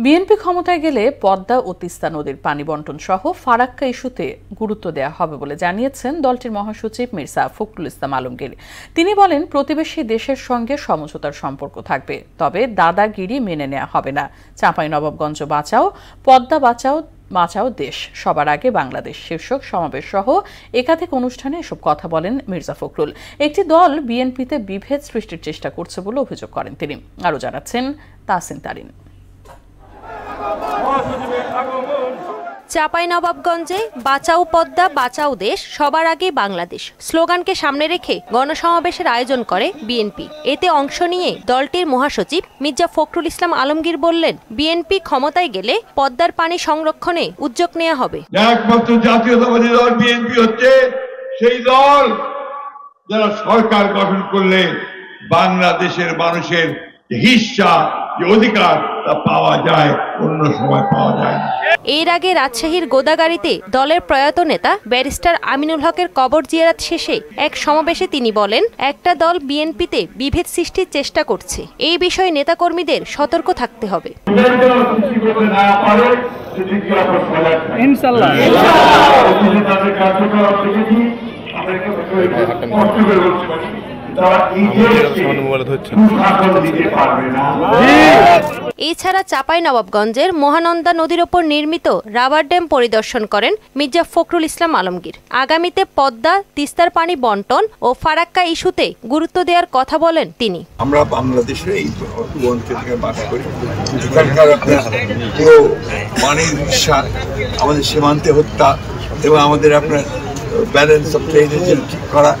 BNP ক্ষমতায় গেলে পদ্মা ও তিস্তা নদীর পানি বণ্টন সহ ফারাক্কা ইস্যুতে গুরুত্ব দেওয়া হবে বলে জানিয়েছেন দলটির মহাসচিব মির্জা ফখরুল ইসলাম আলমগীর। তিনি বলেন, প্রতিবেশী দেশের সঙ্গে সমঝোতার সম্পর্ক থাকবে, তবে দাদাগিরি মেনে নেওয়া হবে না। চাঁপাইনবাবগঞ্জ বাঁচাও, পদ্মা বাঁচাও, বাঁচাও দেশ, সবার আগে বাংলাদেশ শীর্ষক সমাবেশ সহ একাধিক অনুষ্ঠানে এসব কথা বলেন মির্জা ফখরুল। একটি দল বিএনপিতে বিভেদ সৃষ্টির চেষ্টা করছে বলে অভিযোগ করেন তিনি। আরও জানাচ্ছেন তাসিন তারিন। চাঁপাইনবাবগঞ্জে বাঁচাও পদ্মা বাঁচাও দেশ, সবার আগে বাংলাদেশ স্লোগানকে সামনে রেখে গণসমাবেশের আয়োজন করে বিএনপি। এতে অংশ নিয়ে দলটির মহাসচিব মির্জা ফখরুল ইসলাম আলমগীর বললেন, বিএনপি ক্ষমতায় গেলে পদ্মার পানি সংরক্ষণে উদ্যোগ নেওয়া হবে। একমাত্র জাতীয়তাবাদী দল বিএনপি হচ্ছে সেই দল যারা সরকার গঠন করলে বাংলাদেশের মানুষের হিস্সা যে অধিকার তা পাওয়া যায়, অন্য সময় পাওয়া যায় না। এর আগে রাজশাহীর গোদাগাড়িতে দলের প্রয়াত নেতা ব্যারিস্টার আমিনুল হকের কবর জিয়ারত শেষে এক সমাবেশে তিনি বলেন, একটা দল বিএনপিতে বিভেদ সৃষ্টির চেষ্টা করছে। এই বিষয়ে নেতাকর্মীদের সতর্ক থাকতে হবে। ইনশাআল্লাহ এছাড়া চাঁপাইনবাবগঞ্জের মহানন্দা নদীর ওপর নির্মিত রাবার ড্যাম পরিদর্শন করেন মির্জা ফখরুল ইসলাম আলমগীর। আগামীতে পদ্মা তিস্তার পানি বণ্টন ও ফারাক্কা ইস্যুতে গুরুত্ব দেওয়ার কথা বলেন তিনি। আমরা বাংলাদেশের এই অঞ্চলে বাস করি, এখানকার পুরো পানির আমাদের সীমান্তে হত্যা এবং আমাদের আপনার ব্যালেন্স অফ ট্রেড ঠিক করা,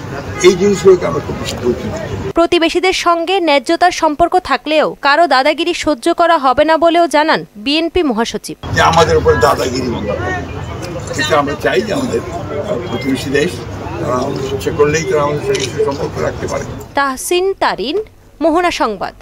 এই জিনিসগুলোকে আমরা খুব বেশি গুরুত্ব দিই। প্রতিবেশীদের সঙ্গে ন্যায্যতার সম্পর্ক থাকলেও কারো দাদাগিরি সহ্য করা হবে না বলেও জানান বিএনপি মহাসচিব। যে আমাদের উপর দাদাগিরি এটা আমরা চাই যে আমাদের প্রতিবেশী দেশ তারা আমাদের ইচ্ছা করলেই তারা আমাদের সঙ্গে সম্পর্ক রাখতে পারে। তাহসিন তারিন, মোহনা সংবাদ।